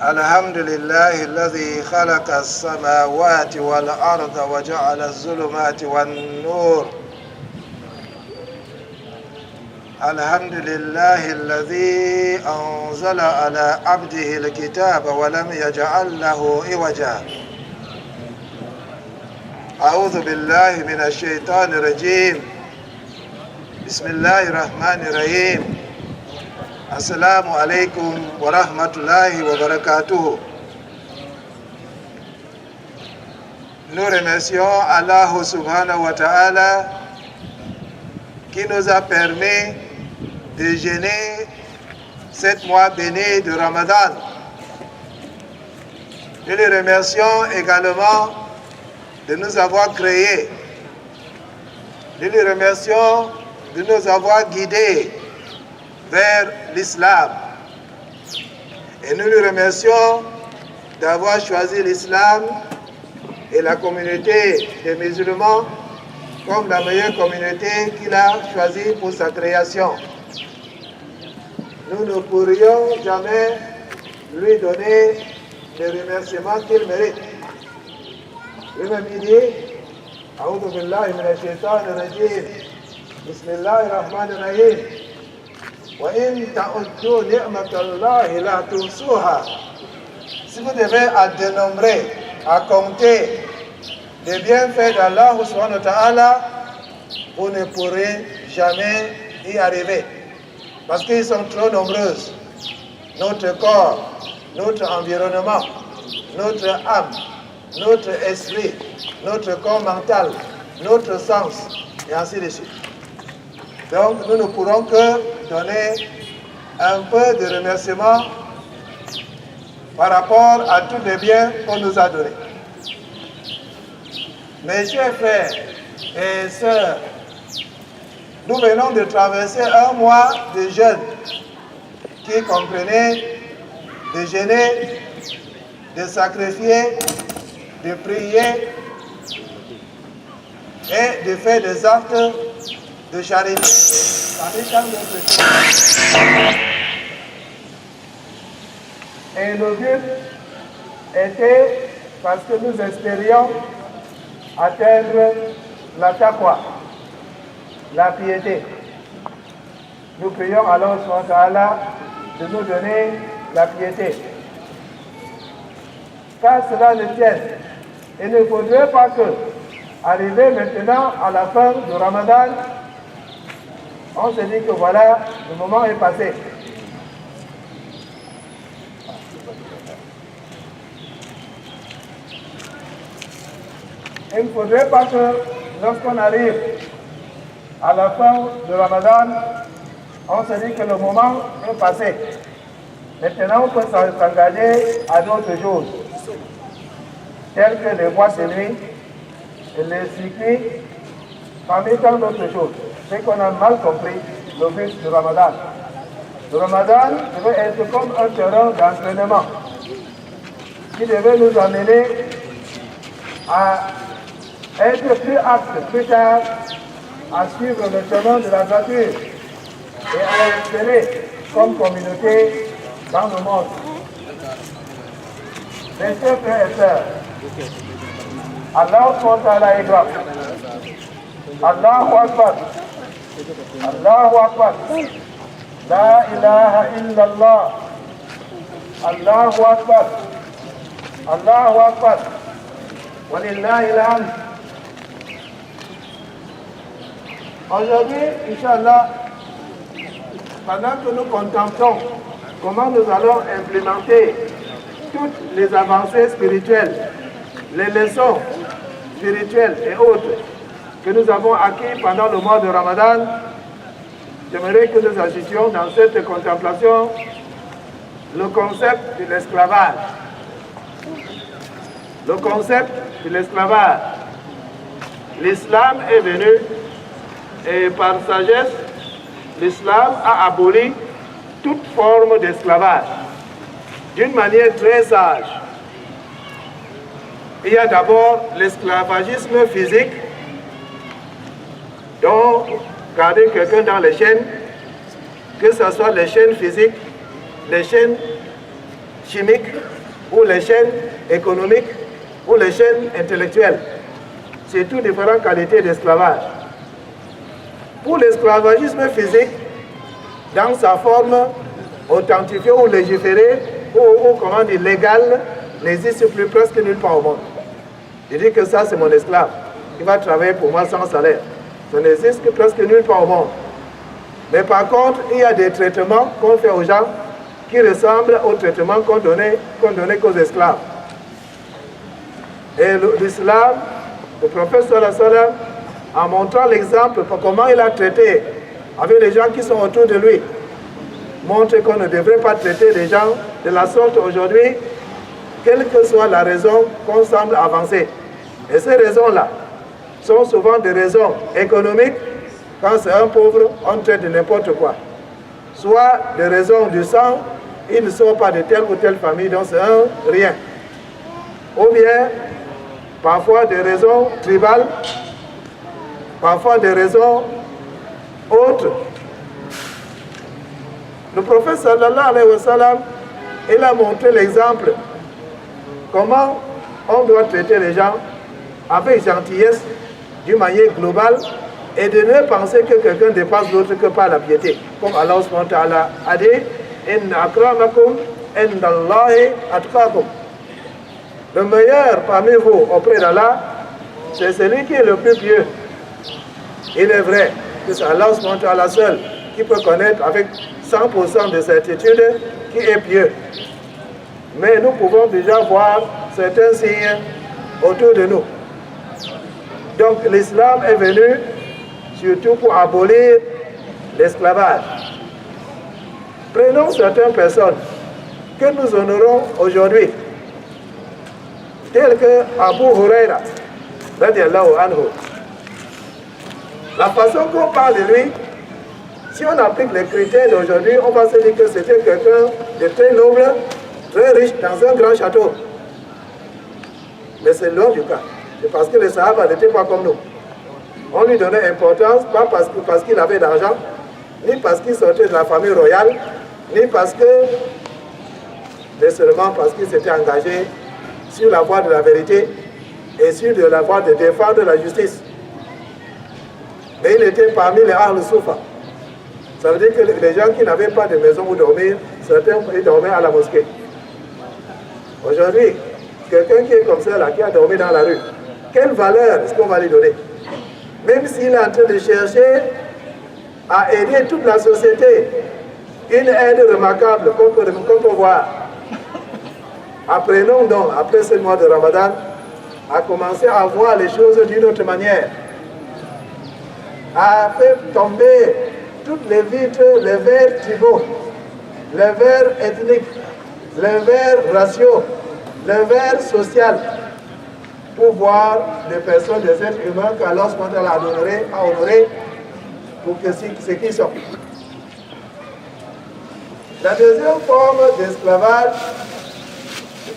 الحمد لله الذي خلق السماوات والأرض وجعل الظلمات والنور. الحمد لله الذي أنزل على عبده الكتاب ولم يجعل له عوجا. أعوذ بالله من الشيطان الرجيم. بسم الله الرحمن الرحيم. Assalamu alaikum wa rahmatullahi wa barakatuh. Nous remercions Allah subhanahu wa ta'ala qui nous a permis de jeûner 7 mois bénis de Ramadan. Nous le remercions également de nous avoir créés. Nous le remercions de nous avoir guidés vers l'islam. Et nous le remercions d'avoir choisi l'islam et la communauté des musulmans comme la meilleure communauté qu'il a choisie pour sa création. Nous ne pourrions jamais lui donner les remerciements qu'il mérite. Lui-même il dit, A'udhu billahi minash shaitanir rajim. Bismillahir rahmanir rahim. Si vous devez à dénombrer, à compter les bienfaits d'Allah subhanahu wa ta'ala, vous ne pourrez jamais y arriver. Parce qu'ils sont trop nombreux. Notre corps, notre environnement, notre âme, notre esprit, notre corps mental, notre sens, et ainsi de suite. Donc nous ne pourrons que donner un peu de remerciement par rapport à tous les biens qu'on nous a donnés. Mes chers frères et sœurs, nous venons de traverser un mois de jeûne qui comprenait de jeûner, de sacrifier, de prier et de faire des actes de charité parmi tant d'autres choses. Et le but était parce que nous espérions atteindre la taqwa, la piété. Nous prions alors subhanahu wa ta'ala de nous donner la piété. Car cela ne tienne. Il ne faudrait pas que, arrivé maintenant à la fin du Ramadan, on se dit que voilà, le moment est passé. Il ne faudrait pas que lorsqu'on arrive à la fin du Ramadan, on se dit que le moment est passé. Maintenant, on peut s'engager à d'autres choses, telles que les boîtes de nuit et les circuits, parmi tant d'autres choses. C'est qu'on a mal compris le but du Ramadan. Le Ramadan devait être comme un terrain d'entraînement qui devait nous amener à être plus aptes plus tard à suivre le chemin de la nature et à espérer comme communauté dans le monde. Mes chers frères et sœurs, Allah SWT est grand. Allahu Akbar. Allahu Akbar. La ilaha illallah. Allahu Akbar. Allahu Akbar. Walillahi alhamd. Aujourd'hui, Inch'Allah, pendant que nous contemplons comment nous allons implémenter toutes les avancées spirituelles, les leçons spirituelles et autres que nous avons acquis pendant le mois de Ramadan, j'aimerais que nous assistions dans cette contemplation le concept de l'esclavage. Le concept de l'esclavage. L'islam est venu et par sagesse, l'islam a aboli toute forme d'esclavage d'une manière très sage. Il y a d'abord l'esclavagisme physique, donc garder quelqu'un dans les chaînes, que ce soit les chaînes physiques, les chaînes chimiques, ou les chaînes économiques, ou les chaînes intellectuelles. C'est toutes différentes qualités d'esclavage. Pour l'esclavagisme physique, dans sa forme authentifiée ou légiférée, ou comment dire, légale, n'existe plus presque nulle part au monde. Je dis que ça, c'est mon esclave. Il va travailler pour moi sans salaire. Ça n'existe que presque nulle part au monde. Mais par contre, il y a des traitements qu'on fait aux gens qui ressemblent aux traitements qu'on donnait qu'aux esclaves. Et l'islam, le prophète sallallahu alayhi wa sallam, en montrant l'exemple pour comment il a traité avec les gens qui sont autour de lui, montre qu'on ne devrait pas traiter les gens de la sorte aujourd'hui, quelle que soit la raison qu'on semble avancer. Et ces raisons-là sont souvent des raisons économiques. Quand c'est un pauvre, on traite de n'importe quoi. Soit des raisons du sang, ils ne sont pas de telle ou telle famille, donc c'est un rien. Ou bien, parfois des raisons tribales, parfois des raisons autres. Le prophète sallallahu alayhi wa sallam, il a montré l'exemple, comment on doit traiter les gens avec gentillesse, d'une manière globale, et de ne penser que quelqu'un dépasse l'autre que par la piété. Comme Allah subhanahu wa ta'ala a dit, Inna akramakum indallahi atqakum. Le meilleur parmi vous auprès d'Allah, c'est celui qui est le plus pieux. Il est vrai que c'est Allah subhanahu wa ta'ala seul qui peut connaître avec 100% de certitude qui est pieux. Mais nous pouvons déjà voir certains signes autour de nous. Donc l'islam est venu surtout pour abolir l'esclavage. Prenons certaines personnes que nous honorons aujourd'hui, telles que Abu Huraira, radiallahu anhu. La façon qu'on parle de lui, si on applique les critères d'aujourd'hui, on va se dire que c'était quelqu'un de très noble, très riche, dans un grand château. Mais c'est loin du cas. C'est parce que les Sahaba n'étaient pas comme nous. On lui donnait importance, pas parce qu'il avait d'argent, ni parce qu'il sortait de la famille royale, ni parce que, mais seulement parce qu'il s'était engagé sur la voie de la vérité et sur la voie de défendre la justice. Mais il était parmi les Ahl Soufa. Ça veut dire que les gens qui n'avaient pas de maison où dormir, certains ils dormaient à la mosquée. Aujourd'hui, quelqu'un qui est comme ça, là, qui a dormi dans la rue, quelle valeur est-ce qu'on va lui donner? Même s'il est en train de chercher à aider toute la société, une aide remarquable qu'on peut voir. Apprenons donc, après ce mois de Ramadan, à commencer à voir les choses d'une autre manière, à faire tomber toutes les vitres, les verres tribaux, les verres ethniques, les verres raciaux, les verres sociaux, pour voir des personnes, des êtres humains qu'Allah a honorés pour que ce qu'ils sont. La deuxième forme d'esclavage,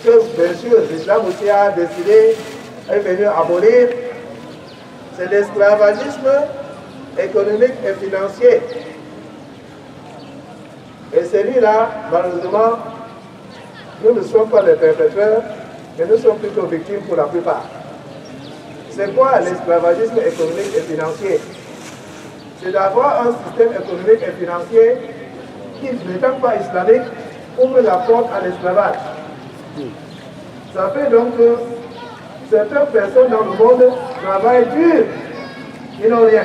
que bien sûr l'islam aussi a décidé, est venu abolir, c'est l'esclavagisme économique et financier. Et celui-là, malheureusement, nous ne sommes pas les perpétrateurs, mais nous sommes plutôt victimes pour la plupart. C'est quoi l'esclavagisme économique et financier? C'est d'avoir un système économique et financier qui, n'étant pas islamique, ouvre la porte à l'esclavage. Ça fait donc que certaines personnes dans le monde travaillent dur, ils n'ont rien.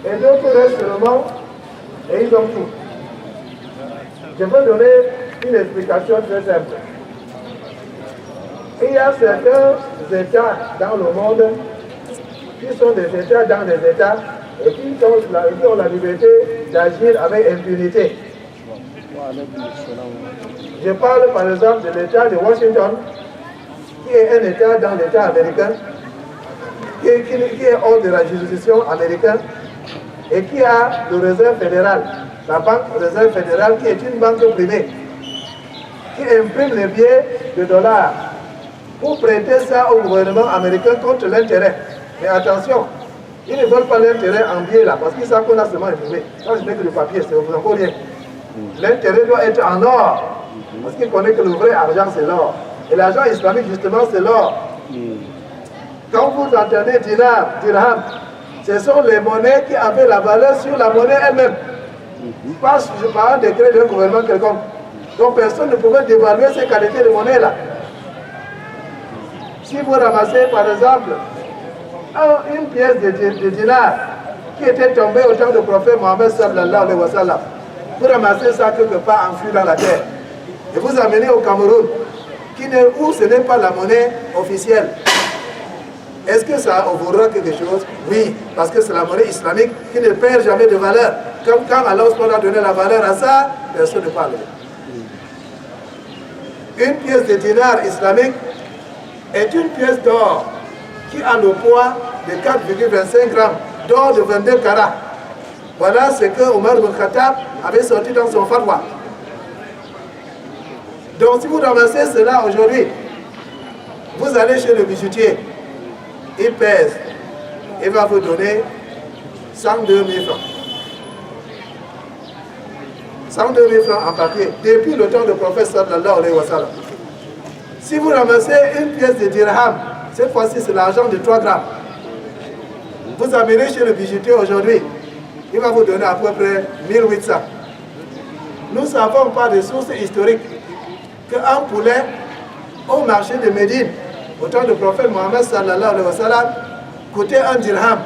Et d'autres restent seulement et ils ont tout. Je vais donner une explication très simple. Il y a certains États dans le monde qui sont des États dans des États et qui ont la liberté d'agir avec impunité. Je parle par exemple de l'État de Washington, qui est un État dans l'État américain, qui est hors de la juridiction américaine et qui a le Réserve fédérale, la Banque Réserve fédérale qui est une banque privée, qui imprime les billets de dollars pour prêter ça au gouvernement américain contre l'intérêt. Mais attention, ils ne veulent pas l'intérêt en billets là, parce qu'ils savent qu'on a seulement imprimé. Quand je mets que le papier, c'est encore rien. L'intérêt doit être en or. Parce qu'il connaît que le vrai argent, c'est l'or. Et l'argent islamique, justement, c'est l'or. Quand vous entendez dinar, dirham, ce sont les monnaies qui avaient la valeur sur la monnaie elle-même. Pas par un décret d'un gouvernement quelconque. Donc personne ne pouvait dévaluer ces qualités de monnaie-là. Si vous ramassez, par exemple, une pièce de dinar qui était tombée au temps du prophète Mohammed sallallahu alayhi wa sallam, vous ramassez ça quelque part enfui dans la terre et vous amenez au Cameroun, où ce n'est pas la monnaie officielle. Est-ce que ça vous aura quelque chose? Oui, parce que c'est la monnaie islamique qui ne perd jamais de valeur. Comme quand Allah a donné la valeur à ça, personne ne parle. Une pièce de dinar islamique est une pièce d'or qui a le poids de 4,25 grammes d'or de 22 carats. Voilà ce que Omar ibn Khattab avait sorti dans son fatwa. Donc si vous ramassez cela aujourd'hui, vous allez chez le bijoutier, il pèse, il va vous donner 102 000 francs. 102 000 francs en papier, depuis le temps du prophète sallallahu alayhi wa sallam. Si vous ramassez une pièce de dirham, cette fois-ci c'est l'argent de 3 grammes. Vous amenez chez le bijoutier aujourd'hui, il va vous donner à peu près 1800. Nous ne savons pas de sources historiques qu'un poulet au marché de Médine, au temps du prophète Mohammed sallallahu alayhi wa sallam, coûtait 1 dirham.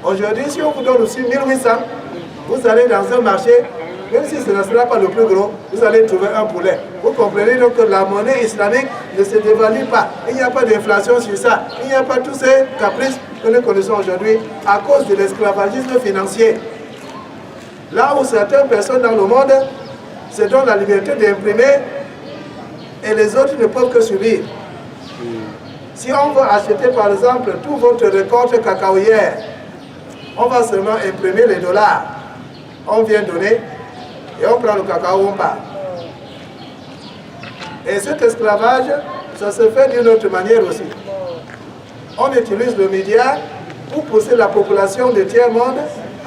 Aujourd'hui, si on vous donne aussi 1800, vous allez dans un marché, même si ce ne sera pas le plus gros, vous allez trouver un poulet. Vous comprenez donc que la monnaie islamique ne se dévalue pas. Il n'y a pas d'inflation sur ça. Il n'y a pas tous ces caprices que nous connaissons aujourd'hui à cause de l'esclavagisme financier. Là où certaines personnes dans le monde se donnent la liberté d'imprimer et les autres ne peuvent que subir. Si on veut acheter par exemple toute votre récolte cacaoyère, on va seulement imprimer les dollars. On vient donner et on prend le cacao, on part. Et cet esclavage, ça se fait d'une autre manière aussi. On utilise le média pour pousser la population de tiers-monde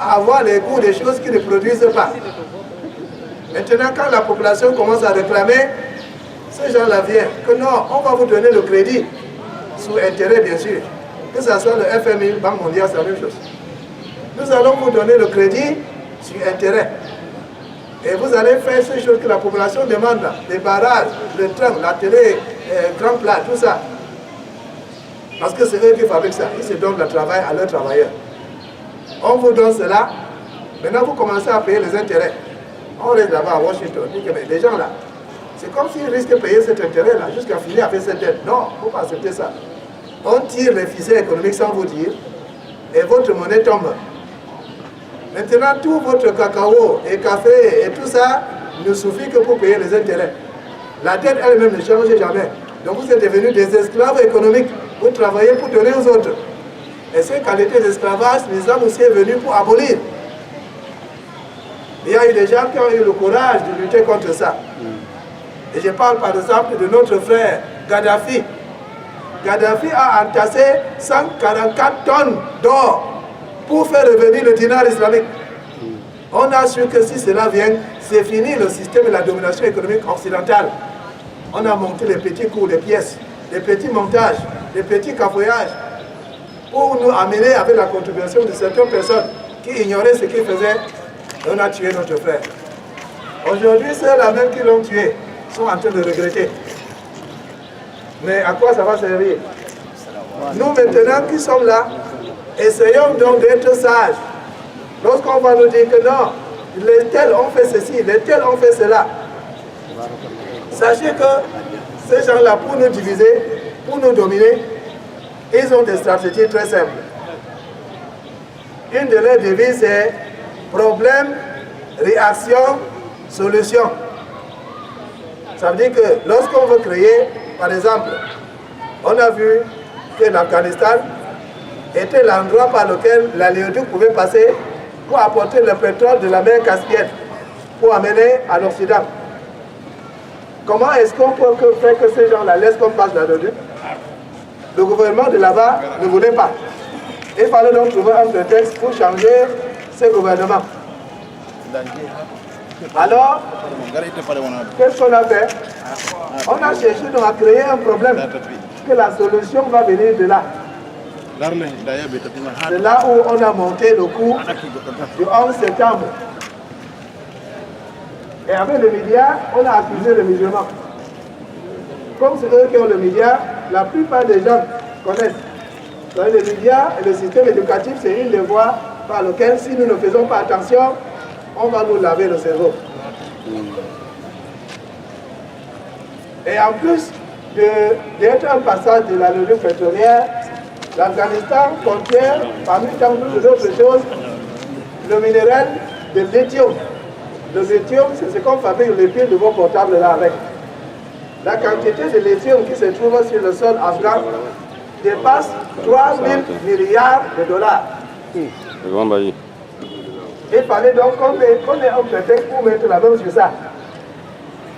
à avoir les goûts des choses qui ne produisent pas. Maintenant, quand la population commence à réclamer, ces gens-là viennent que non, on va vous donner le crédit, sous intérêt bien sûr. Que ce soit le FMI, Banque mondiale, c'est la même chose. Nous allons vous donner le crédit sur intérêt. Et vous allez faire ces choses que la population demande, là, les barrages, le tram, la télé, grand plat, tout ça. Parce que c'est eux qui fabriquent ça. Ils se donnent le travail à leurs travailleurs. On vous donne cela, maintenant vous commencez à payer les intérêts. On reste là-bas à Washington, on dit que mais les gens là, c'est comme s'ils risquent de payer cet intérêt-là jusqu'à finir avec cette dette. Non, il ne faut pas accepter ça. On tire les ficelles économiques sans vous dire, et votre monnaie tombe. Maintenant, tout votre cacao et café et tout ça ne suffit que pour payer les intérêts. La dette elle-même ne change jamais. Donc vous êtes devenus des esclaves économiques. Vous travaillez pour donner aux autres. Et ces qualités d'esclavage, l'islam aussi est venu pour abolir. Il y a eu des gens qui ont eu le courage de lutter contre ça. Et je parle par exemple de notre frère Gaddafi. Gaddafi a entassé 144 tonnes d'or pour faire revenir le dinar islamique. On a su que si cela vient, c'est fini le système de la domination économique occidentale. On a monté les petits cours de pièces, les petits montages, les petits cafouillages pour nous amener avec la contribution de certaines personnes qui ignoraient ce qu'ils faisaient. On a tué notre frère. Aujourd'hui, ceux-là même qui l'ont tué sont en train de regretter. Mais à quoi ça va servir? Nous maintenant qui sommes là, essayons donc d'être sages. Lorsqu'on va nous dire que non, les tels ont fait ceci, les tels ont fait cela. Sachez que ces gens-là, pour nous diviser, pour nous dominer, ils ont des stratégies très simples. Une de leurs devises, c'est problème, réaction, solution. Ça veut dire que lorsqu'on veut créer, par exemple, on a vu que l'Afghanistan était l'endroit par lequel l'aléoduc pouvait passer pour apporter le pétrole de la mer Caspienne pour amener à l'Occident. Comment est-ce qu'on peut faire que ces gens-là laissent qu'on passe l'aléoduc? Le gouvernement de là-bas ne voulait pas. Il fallait donc trouver un prétexte pour changer ce gouvernement. Alors, qu'est-ce qu'on a fait? On a cherché donc à créer un problème, que la solution va venir de là. C'est là où on a monté le coup du 11 septembre. Et avec les médias, on a accusé les musulmans. Comme c'est eux qui ont les médias, la plupart des gens connaissent. Donc, les médias et le système éducatif, c'est une des voies par lesquelles, si nous ne faisons pas attention, on va nous laver le cerveau. Et en plus d'être un passage de la levée pétrolière, l'Afghanistan contient, parmi tant d'autres choses, le minéral de lithium. Le lithium, c'est ce qu'on fabrique les piles de vos portables là avec. La quantité de lithium qui se trouve sur le sol afghan dépasse 3 000 milliards de dollars. Il fallait donc qu'on ait un prétexte pour mettre la main sur ça.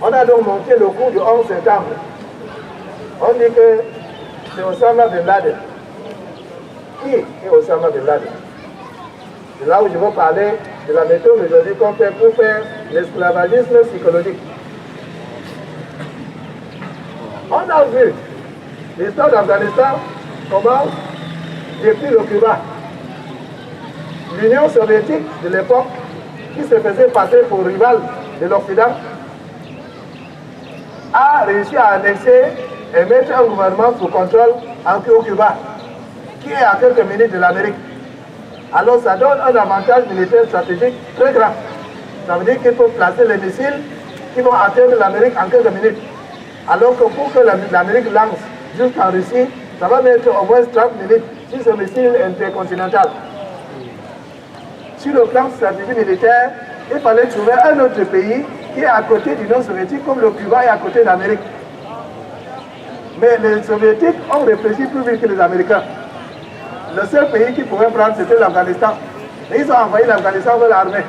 On a donc monté le coup du 11 septembre. On dit que c'est Osama Bin Laden. Qui est Osama Bin Laden? C'est là où je vais parler de la méthode aujourd'hui qu'on fait pour faire l'esclavagisme psychologique. On a vu l'histoire d'Afghanistan commence depuis le Cuba. L'Union soviétique de l'époque, qui se faisait passer pour rival de l'Occident, a réussi à annexer et mettre un gouvernement sous contrôle au Cuba, qui est à quelques minutes de l'Amérique. Alors ça donne un avantage militaire stratégique très grand. Ça veut dire qu'il faut placer les missiles qui vont atteindre l'Amérique en quelques minutes. Alors que pour que l'Amérique lance jusqu'en Russie, ça va mettre au moins 30 minutes sur ce missile intercontinental. Sur le plan stratégique militaire, il fallait trouver un autre pays qui est à côté de l'Union soviétique, comme le Cuba est à côté de l'Amérique. Mais les soviétiques ont réfléchi plus vite que les Américains. Le seul pays qui pouvait prendre, c'était l'Afghanistan. Et ils ont envoyé l'Afghanistan vers l'armée.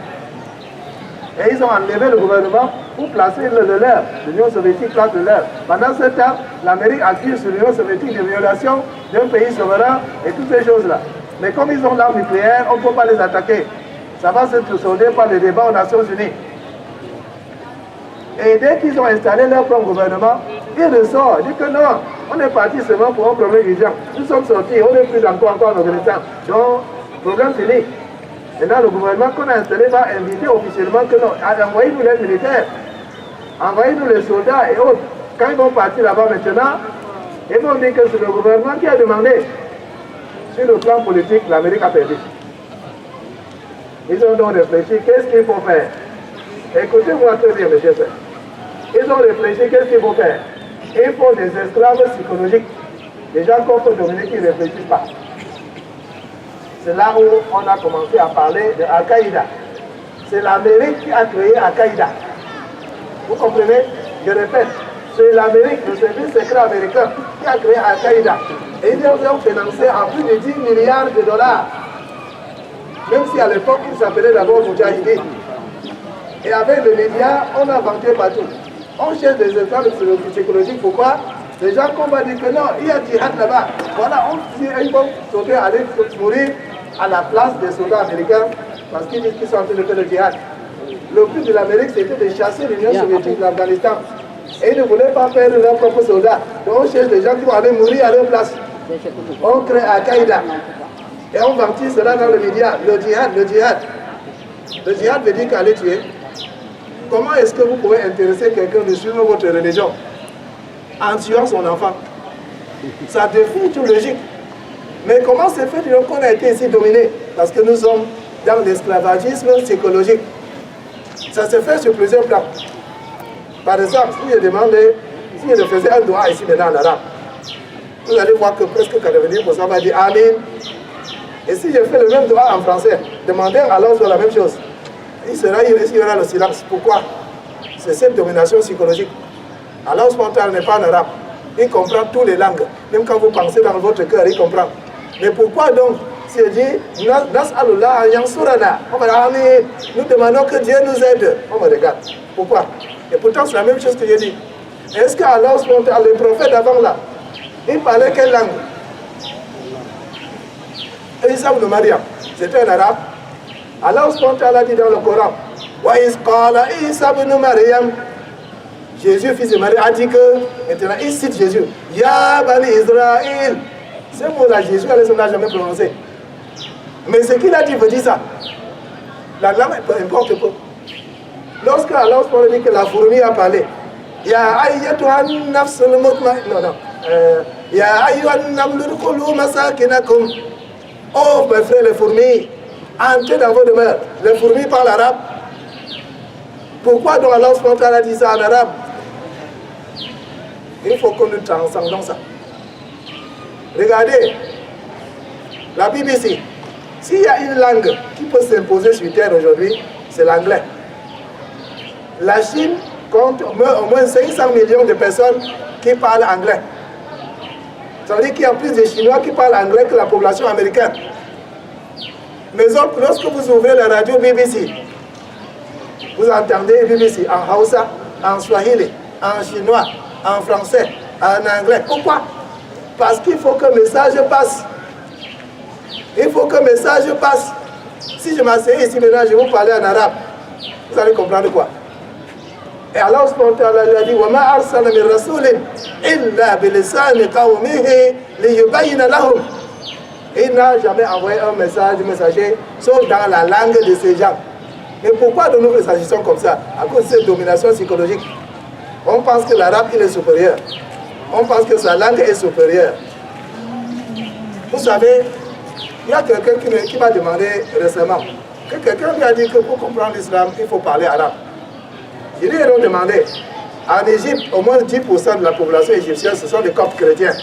Et ils ont enlevé le gouvernement pour placer le leur. L'Union soviétique place le leur. Pendant ce temps, l'Amérique accuse sur l'Union soviétique de violation d'un pays souverain et toutes ces choses-là. Mais comme ils ont l'arme nucléaire, on ne peut pas les attaquer. Ça va se solder par les débats aux Nations Unies. Et dès qu'ils ont installé leur propre gouvernement, ils ressortent, ils disent que non, on est parti seulement pour un problème urgent. Nous sommes sortis, on n'est plus encore en Afghanistan. Donc, problème fini. Maintenant, le gouvernement qu'on a installé va inviter officiellement que non, envoyez-nous les militaires, envoyez-nous les soldats et autres. Quand ils vont partir là-bas maintenant, ils vont dire que c'est le gouvernement qui a demandé. Sur le plan politique, l'Amérique a perdu. Ils ont donc réfléchi, qu'est-ce qu'il faut faire? Écoutez-moi très bien, mes chers frères. Ils ont réfléchi, qu'est-ce qu'il faut faire? Il faut des esclaves psychologiques. Des gens qu'on peut dominer qui ne réfléchissent pas. C'est là où on a commencé à parler de Al-Qaïda. C'est l'Amérique qui a créé Al-Qaïda. Vous comprenez? Je répète, c'est l'Amérique, le service secret américain, qui a créé Al-Qaïda. Et ils ont financé à plus de 10 milliards de dollars. Même si à l'époque, ils s'appelaient d'abord Moudjahidine. Et avec les médias, on a vanté partout. On cherche des esclaves psychologiques. Pourquoi? Les gens qu'on va dire que non, il y a djihad là-bas. Voilà, ils vont sauter, aller mourir à la place des soldats américains parce qu'ils disent qu'ils sont en train de faire le djihad. Le but de l'Amérique, c'était de chasser l'Union soviétique de l'Afghanistan. Et ils ne voulaient pas faire leurs propres soldats. Donc on cherche des gens qui vont aller mourir à leur place. On crée Al-Qaïda. Et on ventile cela dans les médias. Le djihad, le djihad. Le djihad veut dire qu'aller tuer. Comment est-ce que vous pouvez intéresser quelqu'un de suivre votre religion en tuant son enfant? Ça défie toute logique. Mais comment c'est fait qu'on a été ici dominé? Parce que nous sommes dans l'esclavagisme psychologique. Ça se fait sur plusieurs plans. Par exemple, si je demandais, si je faisais un doigt ici maintenant en arabe, vous allez voir que presque 90% va dire Amen. Et si je fais le même doigt en français, demandez alors sur la même chose. Il y aura le silence. Pourquoi? C'est cette domination psychologique. Allah spontané n'est pas en arabe. Il comprend toutes les langues. Même quand vous pensez dans votre cœur, il comprend. Mais pourquoi donc? C'est dit, Nas'alullah yansurana. On va dire, Amen. Nous demandons que Dieu nous aide. On me regarde. Pourquoi? Et pourtant, c'est la même chose que je dis. Est-ce qu'Allah spontané, les prophètes avant là, ils parlaient quelle langue? Isa ibn Maryam, c'était un arabe. Allah spontané a dit dans le Coran, Jésus, fils de Marie, a dit que, maintenant, il cite Jésus. Ya Bani Israël. Ce mot-là, Jésus ne l'a jamais prononcé. Mais ce qu'il a dit veut dire ça. La langue, peu importe peu. Lorsque Allah dit que la fourmi a parlé, Ya ayyatuhan nafsul mutmainna. Non. Ya ayyuhan namlul khulu masakinakum. Oh, mes frères, les fourmis, entrez dans vos demeures. Les fourmis parlent arabe. Pourquoi donc Allah a dit ça en arabe? Il faut que nous transcendons ça. Regardez, la BBC. S'il y a une langue qui peut s'imposer sur Terre aujourd'hui, c'est l'anglais. La Chine compte au moins 500 millions de personnes qui parlent anglais. Ça veut dire qu'il y a plus de Chinois qui parlent anglais que la population américaine. Mais lorsque vous ouvrez la radio BBC, vous entendez BBC en Hausa, en Swahili, en chinois, en français, en anglais. Pourquoi? Parce qu'il faut que le message passe. Il faut que le message passe. Si je m'assieds ici maintenant, je vais vous parler en arabe. Vous allez comprendre quoi? Et Allah lui a dit وَمَا أَرْسَلَ مِنْ رَسُولٍ إِلَّا بِلِسَانِ قَوْمِهِ لِيُبَيِّنَ لَهُمْ. Il n'a jamais envoyé un messager, sauf dans la langue de ces gens. Mais pourquoi nous nous agissons comme ça? À cause de cette domination psychologique. On pense que l'arabe il est supérieur. On pense que sa langue est supérieure. Vous savez, il y a quelqu'un qui m'a demandé récemment que quelqu'un lui a dit que pour comprendre l'islam, il faut parler arabe. Je lui ai donc demandé, en Égypte, au moins 10% de la population égyptienne, ce sont des coptes chrétiens.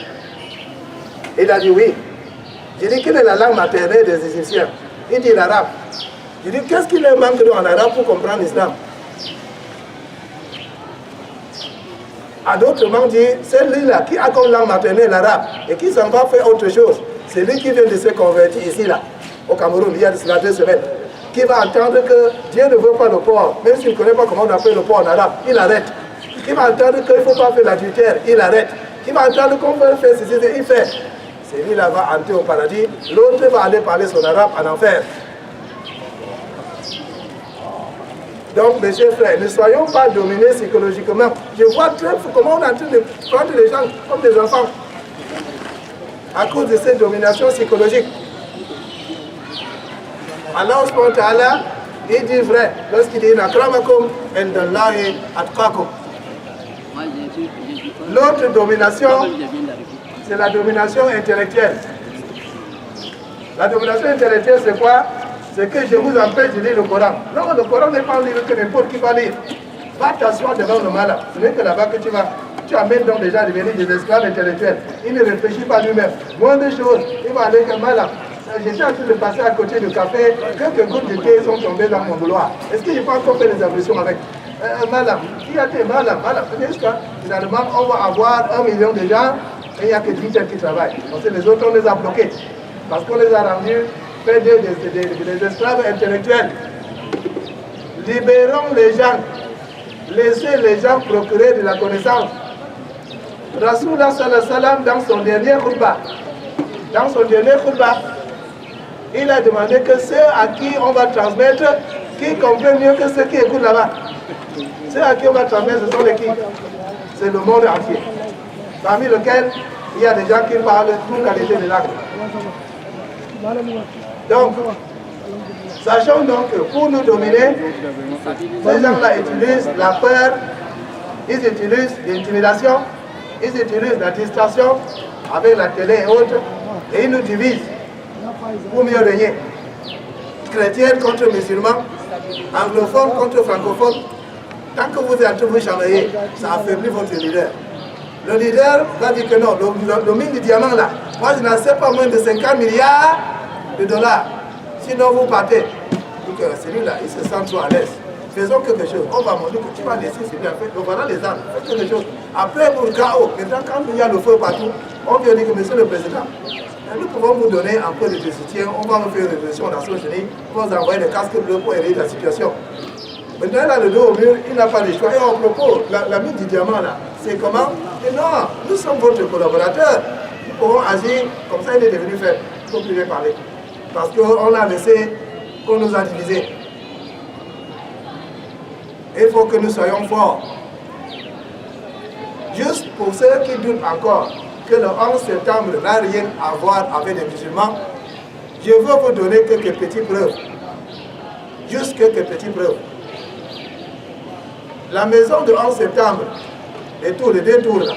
Il a dit oui. J'ai dit, quelle est la langue maternelle des Égyptiens? Il dit l'arabe. J'ai dit, qu'est-ce qu'il leur manque en arabe pour comprendre l'islam? À d'autres mots, dit, celui-là qui a comme langue maternelle l'arabe et qui s'en va faire autre chose, c'est lui qui vient de se convertir ici, là, au Cameroun, il y a de cela 2 semaines, qui va entendre que Dieu ne veut pas le porc, même s'il ne connaît pas comment on appelle le porc en arabe, il arrête. Qui va entendre qu'il ne faut pas faire l'adultère, il arrête. Qui va entendre qu'on peut faire ceci, il fait. Celui-là va entrer au paradis, l'autre va aller parler son arabe en enfer. Donc, mes chers frères, ne soyons pas dominés psychologiquement. Je vois très comment on est en train de prendre les gens comme des enfants à cause de cette domination psychologique. Allah subhanahu wa ta'ala, il dit vrai, lorsqu'il dit Nakramakum indallahi atqakum. L'autre domination, c'est la domination intellectuelle. La domination intellectuelle, c'est quoi? C'est que je vous empêche de lire le Coran. Non, le Coran n'est pas un livre que n'importe qui va lire. Va t'asseoir devant le malin. Ce n'est que là-bas que tu amènes donc des gens à devenir des esclaves intellectuels. Il ne réfléchit pas lui-même. Moins de choses, il va aller comme malin. J'étais en train de passer à côté du café, quelques gouttes de thé sont tombées dans mon bouloir. Est-ce que je peux encore faire des ablutions avec malin? Qui a été malin? Finalement, on va avoir 1 million de gens et il n'y a que 10 qui travaillent. Parce que les autres, on les a bloqués. Parce qu'on les a rendus des esclaves intellectuels. Libérons les gens. Laissez les gens procurer de la connaissance. Rasulullah sallallahu alayhi wa sallam, dans son dernier khutbah, il a demandé que ceux à qui on va transmettre, qui comprennent mieux que ceux qui écoutent là-bas. Ceux à qui on va transmettre, ce sont les qui? C'est le monde entier. Parmi lesquels, il y a des gens qui parlent toute qualité de langue. Donc, sachons donc que pour nous dominer, ces gens-là utilisent la peur, ils utilisent l'intimidation, ils utilisent la distraction avec la télé et autres, et ils nous divisent pour mieux régner. Chrétiens contre musulmans, anglophones contre francophones. Tant que vous êtes entre vous chamailler, ça affaiblit votre leader. Le leader va dire que non, le mine du diamant là, moi je n'en sais pas moins de 50 milliards de dollars. Sinon vous partez. Donc celui-là, il se sent trop à l'aise. Faisons quelque chose. On va montrer que tu vas laisser celui-là. Donc voilà les armes. Faites quelque chose. Après pour le chaos, maintenant quand il y a le feu partout, on vient dire que monsieur le président, nous pouvons vous donner un peu de soutien. On va vous faire une révolution dans ce génie. On va vous envoyer des casques bleus pour aider la situation. Maintenant, il a le dos au mur, il n'a pas de choix. Et à propos, la mine du diamant là, c'est comment? Et non, nous sommes votre collaborateur. Nous pouvons agir comme ça, il est devenu faible. Il ne faut plus lui parler. Parce qu'on a laissé qu'on nous a divisés. Il faut que nous soyons forts. Juste pour ceux qui doutent encore que le 11 septembre n'a rien à voir avec les musulmans, je veux vous donner quelques petites preuves. Juste quelques petites preuves. La maison de 11 septembre, les deux tours là,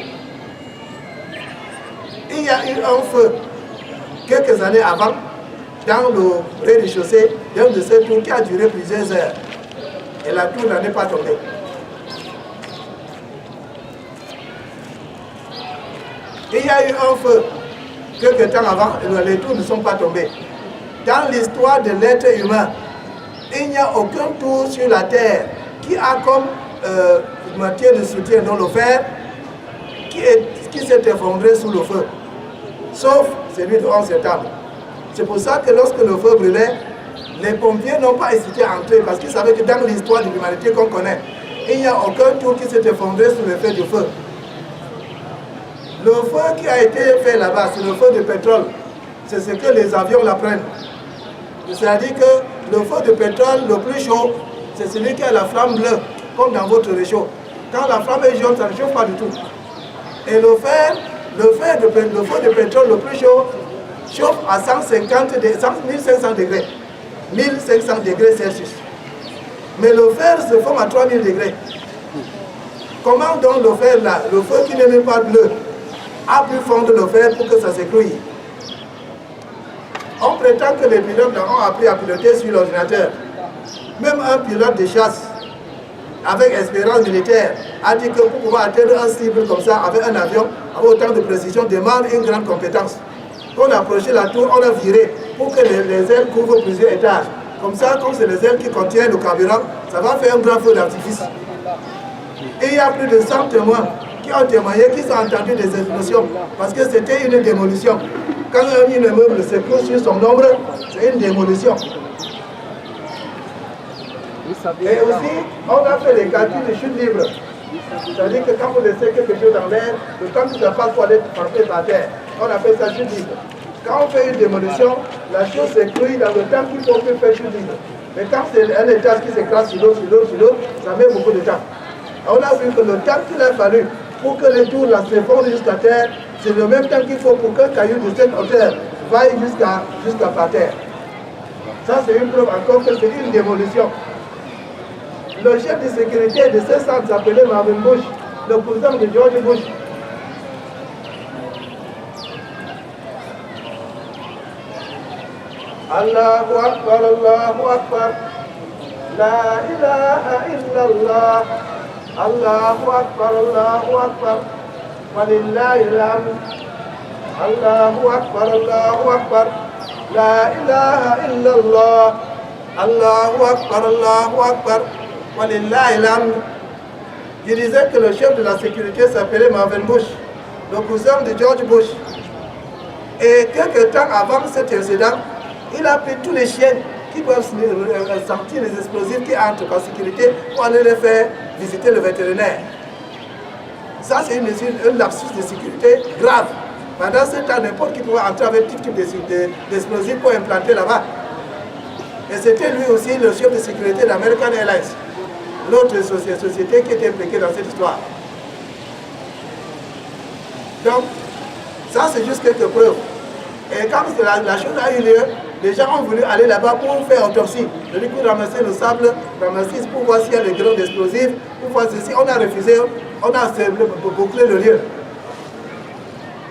il y a eu un feu quelques années avant dans le rez-de-chaussée d'un de ces tours qui a duré plusieurs heures. Et la tour n'est pas tombée. Il y a eu un feu quelques temps avant, et les tours ne sont pas tombés. Dans l'histoire de l'être humain, il n'y a aucun tour sur la terre qui a comme matière de soutien dans le fer qui s'est effondré sous le feu, sauf celui du 11 septembre. C'est pour ça que lorsque le feu brûlait, les pompiers n'ont pas hésité à entrer parce qu'ils savaient que dans l'histoire de l'humanité qu'on connaît, il n'y a aucun tour qui s'est effondré sous l'effet du feu. Le feu qui a été fait là-bas, c'est le feu de pétrole. C'est ce que les avions l'apprennent. C'est-à-dire que le feu de pétrole le plus chaud, c'est celui qui a la flamme bleue, comme dans votre réchaud. Quand la flamme est jaune, ça ne chauffe pas du tout. Et le feu de pétrole le plus chaud chauffe à 1500 degrés. 1500 degrés Celsius. Mais le fer se forme à 3000 degrés. Comment donc le fer là, le feu qui n'est même pas bleu, a pu fondre le fer pour que ça s'écrouille? On prétend que les pilotes ont appris à piloter sur l'ordinateur. Même un pilote de chasse, avec expérience militaire, a dit que pour pouvoir atteindre un cible comme ça, avec un avion, avec autant de précision, demande une grande compétence. On a approché la tour, on a viré pour que les ailes couvrent plusieurs étages. Comme ça, comme c'est les ailes qui contiennent le carburant, ça va faire un grand feu d'artifice. Et il y a plus de 100 témoins qui ont témoigné, qui ont entendu des explosions, parce que c'était une démolition. Quand un immeuble s'écroule sur son ombre, c'est une démolition. Et aussi, on a fait les calculs de chute libre. C'est-à-dire que quand vous laissez quelque chose en l'air, le temps que ça passe pour aller frapper par terre, on appelle ça chute libre. Quand on fait une démolition, la chose s'écroule dans le temps qu'il faut faire chute libre. Mais quand c'est un étage qui s'écrase sur l'autre, ça met beaucoup de temps. On a vu que le temps qu'il a fallu pour que les tours s'effondrent jusqu'à terre, c'est le même temps qu'il faut pour qu'un caillou de cette hauteur vaille jusqu'à par terre. Ça, c'est une preuve encore que c'est une démolition. Le chef de sécurité de ce centre s'appelait Marvin Bush, le cousin de George Bush. Allahu Akbar, Allahu Akbar, La ilaha illallah, Allahu Akbar, Allahu Akbar, Walillahi alhamd, Allahu Akbar, Allahu Akbar, La ilaha illallah, Allahu Akbar, Allahu Akbar, Walillahi alhamd. Il disait que le chef de la sécurité s'appelait Marvin Bush, le cousin de George Bush. Et quelques temps avant cet incident, il a pris tous les chiens qui peuvent sentir les explosifs qui entrent en sécurité pour aller les faire visiter le vétérinaire. Ça, c'est une lapsus de sécurité grave. Pendant ce temps, n'importe qui pouvait entrer avec tout type d'explosifs pour implanter là-bas. Et c'était lui aussi le chef de sécurité d'American Airlines, l'autre société qui était impliquée dans cette histoire. Donc, ça, c'est juste quelques preuves. Et quand la chose a eu lieu, les gens ont voulu aller là-bas pour faire autopsie. C'est-à-dire pour ramasser le sable, ramasser pour voir s'il y a des grains d'explosifs, pour voir ceci. On a refusé, on a bouclé le lieu.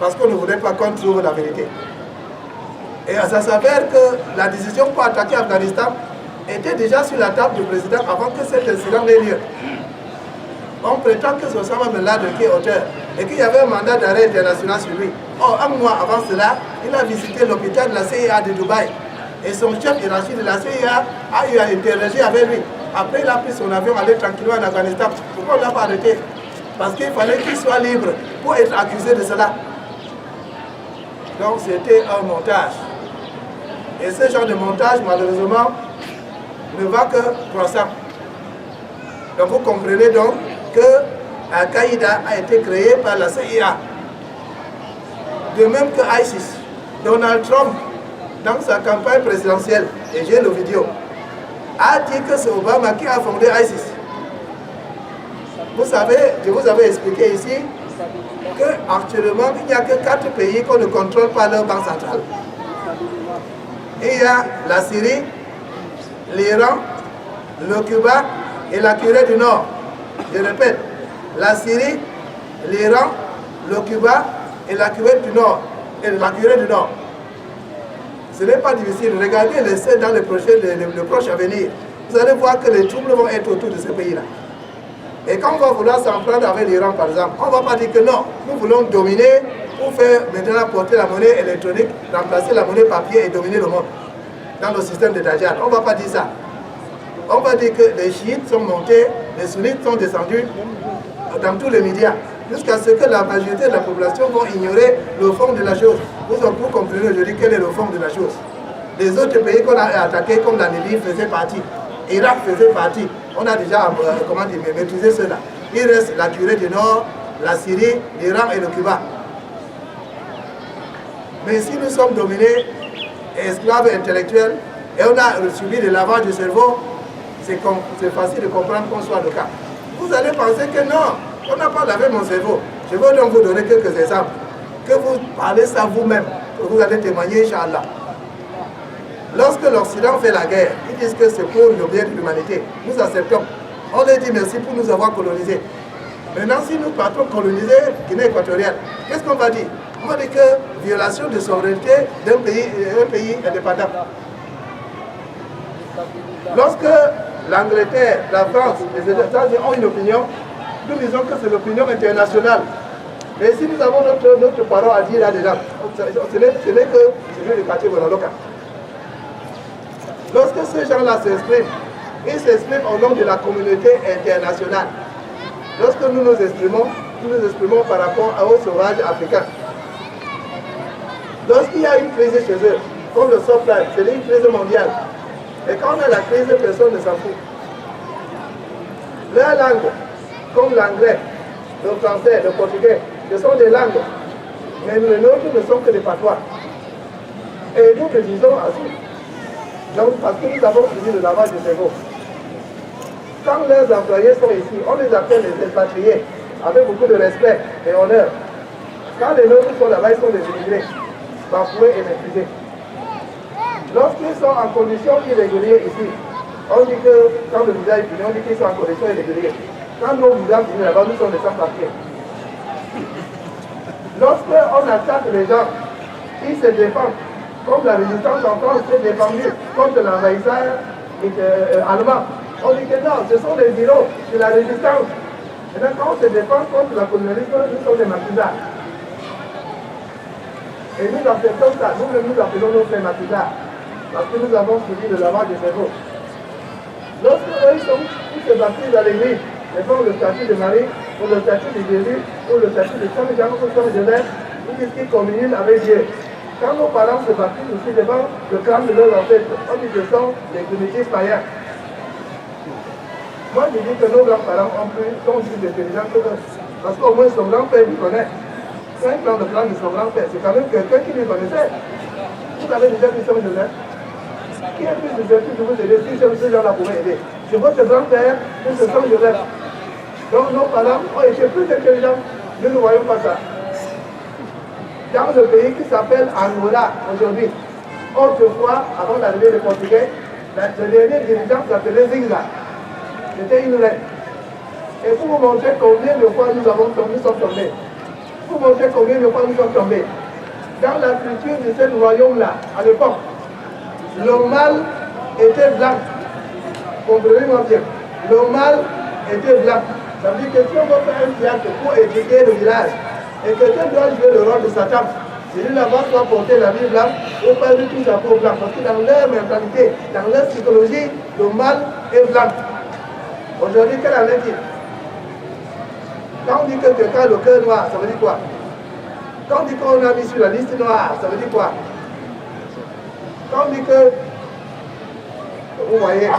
Parce qu'on ne voulait pas qu'on trouve la vérité. Et ça s'avère que la décision pour attaquer Afghanistan était déjà sur la table du président avant que cet incident n'ait lieu. On prétend que c'est Osama Ben Laden qui est auteur et qu'il y avait un mandat d'arrêt international sur lui. Or, un mois avant cela, il a visité l'hôpital de la CIA de Dubaï. Et son chef hiérarchique de la CIA a eu à interroger avec lui. Après, il a pris son avion, aller tranquillement en Afghanistan. Pourquoi on ne l'a pas arrêté? Parce qu'il fallait qu'il soit libre pour être accusé de cela. Donc, c'était un montage. Et ce genre de montage, malheureusement, ne va que croissant. Donc, vous comprenez donc que Al-Qaïda a été créé par la CIA. De même que ISIS. Donald Trump, dans sa campagne présidentielle, et j'ai le vidéo, a dit que c'est Obama qui a fondé ISIS. Vous savez, je vous avais expliqué ici qu'actuellement, il n'y a que 4 pays qu'on ne contrôle pas leur banque centrale. Il y a la Syrie, l'Iran, le Cuba et la Corée du Nord. Je répète, la Syrie, l'Iran, le Cuba et la Corée du Nord. Ce n'est pas difficile. Regardez l'essai dans le proche avenir. Vous allez voir que les troubles vont être autour de ce pays-là. Et quand on va vouloir s'en prendre avec l'Iran, par exemple, on ne va pas dire que non, nous voulons dominer pour faire maintenant porter la monnaie électronique, remplacer la monnaie papier et dominer le monde dans le système de Dajjal. On ne va pas dire ça. On va dire que les chiites sont montés, les sunnites sont descendus dans tous les médias, jusqu'à ce que la majorité de la population vont ignorer le fond de la chose. Vous comprenez aujourd'hui quel est le fond de la chose. Les autres pays qu'on a attaqués, comme la Libye, faisaient partie. Irak faisait partie. On a déjà maîtrisé cela. Il reste la Corée du Nord, la Syrie, l'Iran et le Cuba. Mais si nous sommes dominés, esclaves intellectuels, et on a subi le lavage du cerveau, c'est facile de comprendre qu'on soit le cas. Vous allez penser que non, on n'a pas lavé mon cerveau. Je veux donc vous donner quelques exemples. Que vous parlez ça vous-même, que vous allez témoigner, Inch'Allah. Lorsque l'Occident fait la guerre, ils disent que c'est pour le bien de l'humanité. Nous acceptons. On leur dit merci pour nous avoir colonisés. Maintenant, si nous partons coloniser Guinée équatoriale, qu'est-ce qu'on va dire? On va dire que violation de souveraineté d'un pays indépendant. Lorsque l'Angleterre, la France, les États-Unis ont une opinion, nous disons que c'est l'opinion internationale. Mais si nous avons notre parole à dire là-dedans, ce n'est que celui du quartier Bonaloka. Lorsque ces gens-là s'expriment, ils s'expriment au nom de la communauté internationale. Lorsque nous nous exprimons par rapport aux sauvages africains. Lorsqu'il y a une crise chez eux, comme le subprime, c'est une crise mondiale. Et quand on a la crise, personne ne s'en fout. Leur langue, comme l'anglais, le français, le portugais, ce sont des langues. Mais les nôtres ne sont que des patois. Et nous le disons ainsi. Donc, parce que nous avons suivi le lavage du cerveau. Quand leurs employés sont ici, on les appelle les expatriés, avec beaucoup de respect et honneur. Quand les nôtres sont là-bas, ils sont des immigrés, bafoués et méprisés. Lorsqu'ils sont en condition irrégulière ici, on dit que, quand le visa est fini, on dit qu'ils sont en condition irrégulière. Quand nos visas finissent là-bas, nous sommes des sans-papiers. Lorsqu'on attaque les gens, ils se défendent. Comme la résistance en France s'est défendue contre l'envahisseur allemand. On dit que non, ce sont des héros de la résistance. Et donc quand on se défend contre la colonialisme, nous sommes des maquisards. Et nous acceptons ça, nous appelons nos frères maquisards. Parce que nous avons suivi le lavage du cerveau. Lorsque eux, ils se baptisent à l'église, ils font le statut de Marie, ou le statut de Jésus, ou le statut de Saint Jean, ou Saint Joseph, ils disent qu'ils communient avec Dieu. Quand nos parents se baptisent aussi devant le crâne de leurs ancêtres, on dit que ce sont des primitifs païens. Moi, je dis que nos grands-parents sont plus intelligents que eux. Parce qu'au moins son grand-père lui connaît. Quand il prend le crâne de son grand-père, c'est quand même quelqu'un qui lui connaissait. Vous avez déjà vu Saint Joseph? Qui est plus de vertu de vous aider si ces gens-là pouvaient aider? C'est votre grand-père ou c'est Saint Joseph. Donc nos parents ont été plus intelligents. Nous ne voyons pas ça. Dans le pays qui s'appelle Angola aujourd'hui, autrefois, avant l'arrivée des Portugais, le dernier dirigeant s'appelait Zingla. C'était une reine. Et pour vous montrer combien de fois nous sommes tombés, pour vous montrer combien de fois nous sommes tombés, dans la culture de ce royaume-là, à l'époque, le mâle était blanc. Comprenez-moi bien. Le mâle était blanc. Ça veut dire que si on va faire un théâtre pour éduquer le village, et quelqu'un doit jouer le rôle de Satan, celui-là-bas doit porter la vie blanche ou pas du tout chapeau blanc. Parce que dans leur mentalité, dans leur psychologie, le mâle est blanc. Aujourd'hui, quelle en est-il? Quand on dit que quelqu'un a le cœur noir, ça veut dire quoi? Quand on dit qu'on a mis sur la liste noire, ça veut dire quoi? Quand on dit que, vous voyez,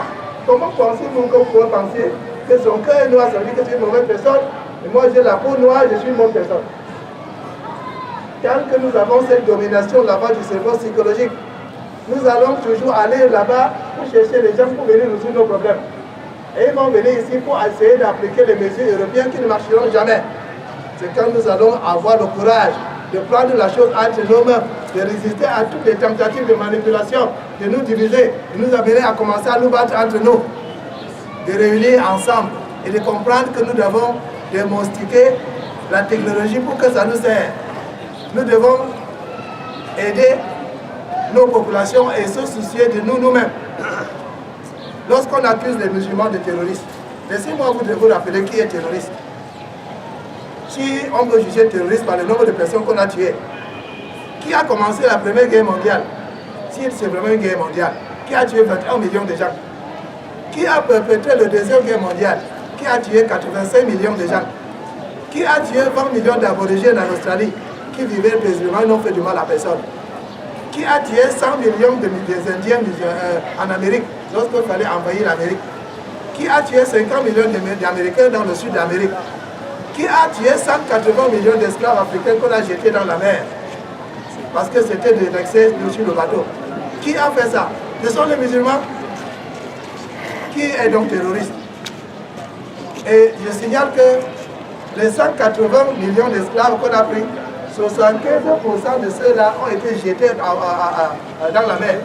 comment pensez-vous qu'on pourrait penser que son cœur est noir, ça veut dire que c'est une mauvaise personne, et moi j'ai la peau noire, je suis une bonne personne? Tant que nous avons cette domination là-bas du cerveau psychologique, nous allons toujours aller là-bas pour chercher les gens pour venir résoudre nos problèmes. Et ils vont venir ici pour essayer d'appliquer les mesures européennes qui ne marcheront jamais. C'est quand nous allons avoir le courage de prendre la chose entre nos mains, de résister à toutes les tentatives de manipulation, de nous diviser, de nous amener à commencer à nous battre entre nous, de réunir ensemble et de comprendre que nous devons démonstrer la technologie pour que ça nous sert. Nous devons aider nos populations et se soucier de nous-mêmes. Lorsqu'on accuse les musulmans de terroristes, laissez-moi vous rappeler qui est terroriste. Si on peut juger terroriste par le nombre de personnes qu'on a tuées, qui a commencé la Première Guerre mondiale, si c'est vraiment une guerre mondiale, qui a tué 21 millions de gens, qui a perpétré la Deuxième Guerre mondiale, qui a tué 85 millions de gens, qui a tué 20 millions d'aborigènes en Australie, qui vivaient paisiblement et n'ont fait du mal à personne, qui a tué 100 millions des Indiens en Amérique lorsqu'il fallait envahir l'Amérique, qui a tué 50 millions d'Américains dans le sud d'Amérique, qui a tué 180 millions d'esclaves africains qu'on a jetés dans la mer, parce que c'était de l'excès sur le bateau. Qui a fait ça? Ce sont les musulmans. Qui est donc terroriste? Et je signale que les 180 millions d'esclaves qu'on a pris, 75% de ceux-là ont été jetés dans la mer.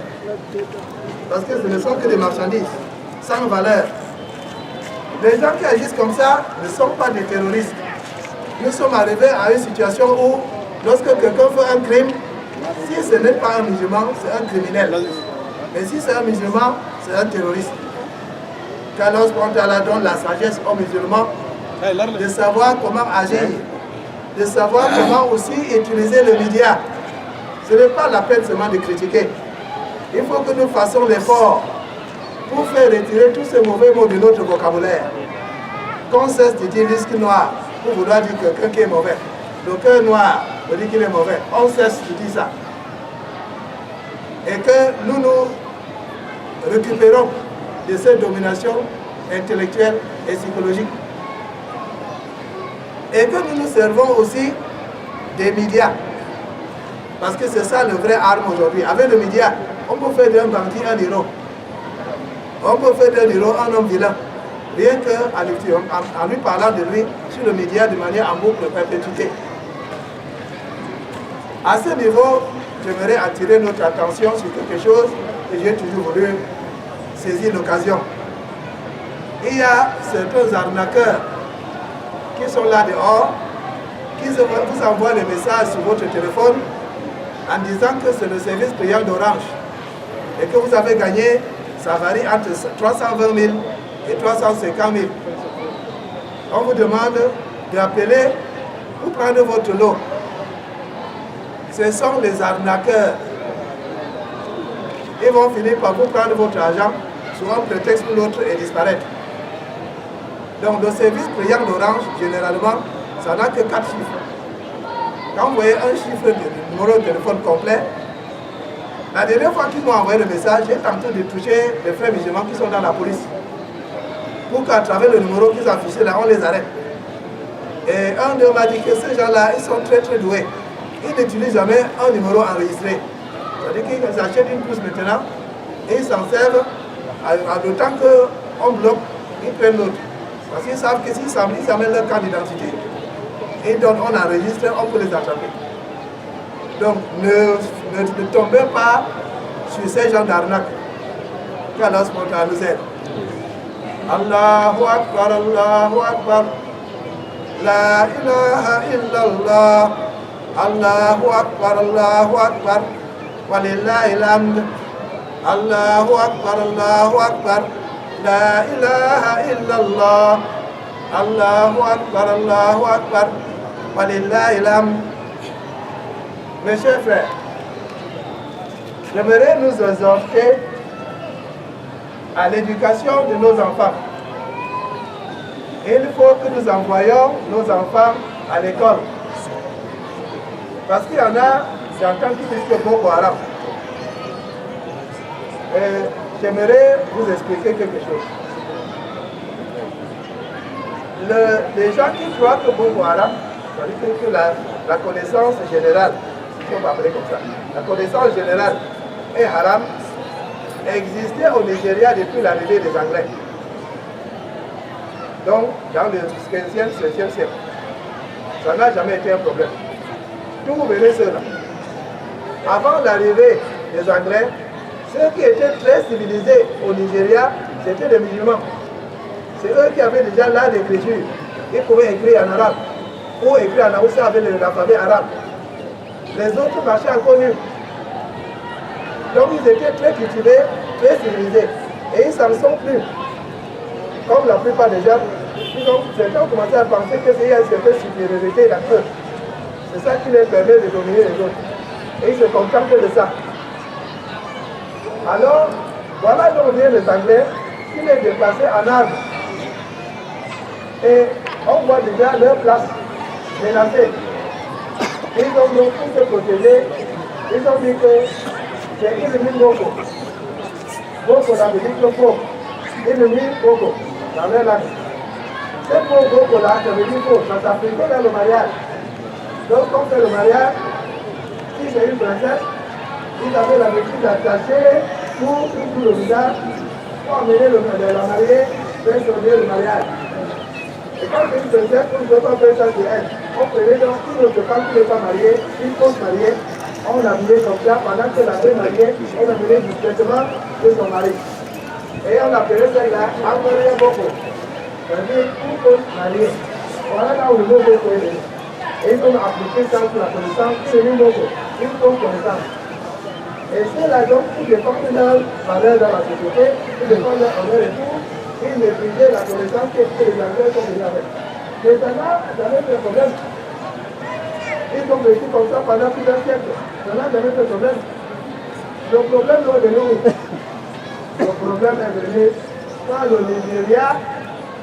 Parce que ce ne sont que des marchandises, sans valeur. Les gens qui agissent comme ça ne sont pas des terroristes. Nous sommes arrivés à une situation où, lorsque quelqu'un fait un crime, si ce n'est pas un musulman, c'est un criminel. Mais si c'est un musulman, c'est un terroriste. Car lorsqu'on donne la sagesse aux musulmans, de savoir comment agir, de savoir comment aussi utiliser le média. Ce n'est pas la peine seulement de critiquer. Il faut que nous fassions l'effort pour faire retirer tous ces mauvais mots de notre vocabulaire. Qu'on cesse de dire risque noir pour vouloir dire quelqu'un qui est mauvais. Le cœur noir veut dire qu'il est mauvais. On cesse de dire ça. Et que nous nous récupérons de cette domination intellectuelle et psychologique. Et que nous nous servons aussi des médias. Parce que c'est ça le vrai arme aujourd'hui. Avec le média, on peut faire d'un bandit un héros. On peut faire d'un héros un homme vilain. Rien qu'en lui parlant de lui sur le média de manière en boucle perpétuité. À ce niveau, j'aimerais attirer notre attention sur quelque chose que j'ai toujours voulu saisir l'occasion. Il y a certains arnaqueurs qui sont là dehors, qui vous envoient des messages sur votre téléphone en disant que c'est le service payant d'Orange et que vous avez gagné, ça varie entre 320 000 et 350 000. On vous demande d'appeler pour prendre votre lot. Ce sont les arnaqueurs. Ils vont finir par vous prendre votre argent sous un prétexte ou l'autre et disparaître. Donc le service payant d'Orange, généralement, ça n'a que 4 chiffres. Quand vous voyez un chiffre de numéro de téléphone complet, la dernière fois qu'ils m'ont envoyé le message, j'ai tenté de toucher les frères musulmans qui sont dans la police. Pour qu'à travers le numéro qu'ils affichaient là, on les arrête. Et un d'eux m'a dit que ces gens-là, ils sont très très doués. Ils n'utilisent jamais un numéro enregistré. C'est-à-dire qu'ils achètent une puce maintenant et ils s'en servent le temps qu'on bloque, ils prennent l'autre. Parce qu'ils savent que s'ils amènent leur carte d'identité et donc on enregistre, on peut les attraper. Donc ne tombez pas sur ces gens d'arnaque. Qu'Allah nous aide. Allahu Akbar, Allahu Akbar. La ilaha illallah. Allahu Akbar, Allahu Akbar. Walillahil hamd. Allahu Akbar, Allahu Akbar. La ilaha illallah. Allahu Akbar, Allahu Akbar. Walillahil hamd. Mes chers frères, j'aimerais nous exhorter à l'éducation de nos enfants. Il faut que nous envoyions nos enfants à l'école. Parce qu'il y en a, j'entends qui disent que Boko Haram. J'aimerais vous expliquer quelque chose. Les gens qui croient que Boko Haram, c'est-à-dire que la connaissance générale, si on va appeler comme ça, la connaissance générale est haram, existait au Nigeria depuis l'arrivée des Anglais. donc dans le 15e, 16e siècle. Ça n'a jamais été un problème. D'où venaient ceux-là? Avant l'arrivée des Anglais, ceux qui étaient très civilisés au Nigeria, c'était les musulmans. C'est eux qui avaient déjà l'art d'écriture. Ils pouvaient écrire en arabe ou écrire en haussa avec l'alphabet arabe. Les autres marchaient encore nus. Donc ils étaient très cultivés, très civilisés. Et ils s'en sont plus. Comme la plupart des gens, certains ont commencé à penser que c'est une certaine supériorité là-dessus. C'est ça qui les permet de dominer les autres. Et ils se contentent de ça. Alors, voilà d'où viennent les Anglais qui les déplaçaient en armes. Et on voit déjà leur place menacée. Ils ont donc pour se protéger, ils ont dit que c'est ennemi Boko. Boko, ça veut dire que faux. Ennemi Boko, dans leur langue. Ce mot Boko là, ça veut dire faux, ça s'appliquait dans le mariage. Donc, quand on fait le mariage, si c'est une princesse, ils avaient l'habitude d'attacher tout le visage pour amener la mariée vers sonner le mariage. Et quand c'est une princesse, on ne peut pas faire ça sur elle. On prenait donc une autre femme qui n'est pas mariée, une fausse mariée, on l'amenait comme ça, pendant que la vraie mariée, on l'amenait discrètement de son mari. Et on appelait celle-là Ambaria Boko. C'est-à-dire une fausse mariée. Voilà là où le mot Boko est. Et ils ont appliqué ça sur la connaissance, c'est une Boko, une fausse connaissance. Et ceux-là donc, qui défendent leur valeur dans la société, qui défendent leur honneur et tout, ils méprisaient la connaissance que les Anglais sont venus avec. Mais ça n'a jamais fait problème. Ils ont vécu comme ça pendant plusieurs siècles. Ça n'a jamais fait problème. Le problème est venu. Le problème est venu quand le Nigeria,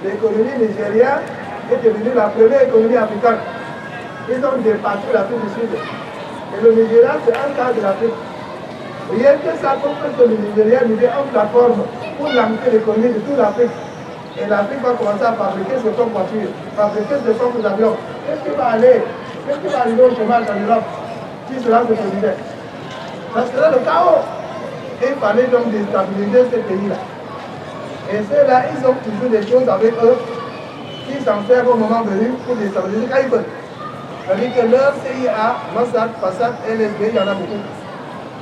l'économie nigérienne, est devenue la première économie africaine. Ils ont dépassé l'Afrique du Sud. Et le Nigeria, c'est un cas de l'Afrique. Rien que ça, pour que le Nigeria nous ait une plateforme pour lancer l'économie de toute l'Afrique. Et l'Afrique va commencer à fabriquer ses propres voitures, fabriquer ses propres avions. Qu'est-ce qui va arriver au chômage en Europe si cela se produisait? Ça serait le chaos. Et il fallait donc déstabiliser ces pays-là. Et ceux-là, ils ont toujours des choses avec eux qui s'en servent au moment venu pour déstabiliser quand ils veulent. C'est-à-dire que leur CIA, Mossad, Fassad, LSB, il y en a beaucoup.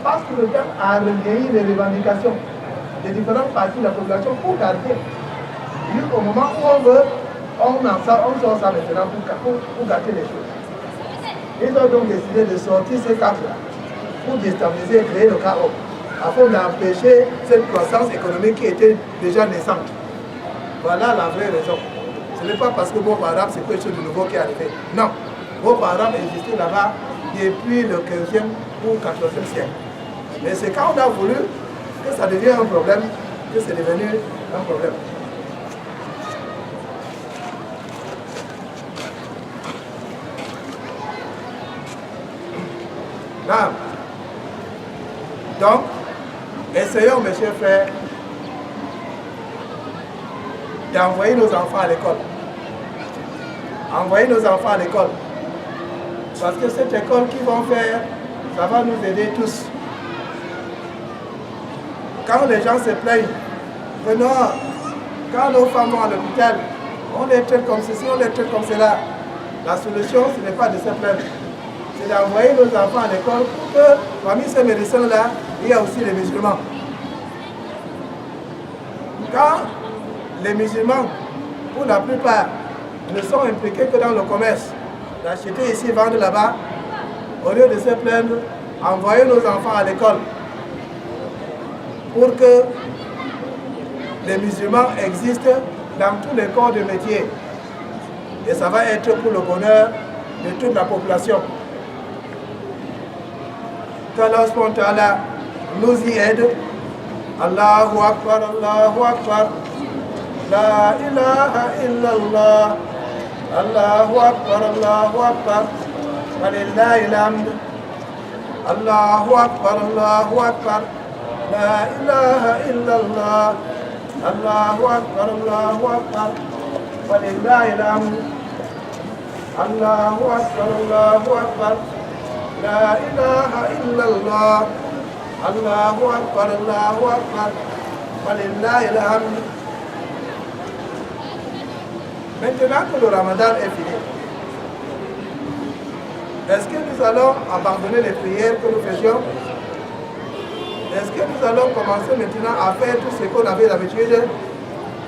Parce que le temps a recueilli les revendications des différentes parties de la population pour garder. Jusqu'au moment où on veut, on sort ça maintenant pour gâter les choses. Ils ont donc décidé de sortir ces cartes-là pour déstabiliser et créer le chaos, afin d'empêcher cette croissance économique qui était déjà naissante. Voilà la vraie raison. Ce n'est pas parce que Boko Haram, c'est quelque chose de nouveau qui est arrivé. Non, Boko Haram existait là-bas depuis le 15e ou 14e siècle. Mais c'est quand on a voulu que ça devient un problème, que c'est devenu un problème. Non. Donc, essayons, mes chers frères, d'envoyer nos enfants à l'école. Envoyer nos enfants à l'école. Parce que cette école qu'ils vont faire, ça va nous aider tous. Quand les gens se plaignent, que non, quand nos femmes vont à l'hôpital, on les traite comme ceci, on les traite comme cela. La solution, ce n'est pas de se plaindre. C'est d'envoyer nos enfants à l'école pour que, parmi ces médecins-là, il y a aussi les musulmans. Quand les musulmans, pour la plupart, ne sont impliqués que dans le commerce, d'acheter ici, vendre là-bas, au lieu de se plaindre, envoyer nos enfants à l'école pour que les musulmans existent dans tous les corps de métier. Et ça va être pour le bonheur de toute la population. qu'Allah subhanahu wa ta'ala nous y aide. Allahu Akbar, Allahu Akbar. La ilaha illallah. Allahu Akbar, Allahu Akbar. Walillahil hamd. Allahu Akbar, Allahu Akbar. La ilaha illallah. Allahu Akbar, Allahu Akbar. Walillahil hamd. Allahu Akbar, Allahu Akbar. La ilaha illallah. Allahu Akbar, Allahu Akbar. Walillahil hamd. Maintenant que le Ramadan est fini, est-ce que nous allons abandonner les prières que nous faisions? Est-ce que nous allons commencer maintenant à faire tout ce qu'on avait l'habitude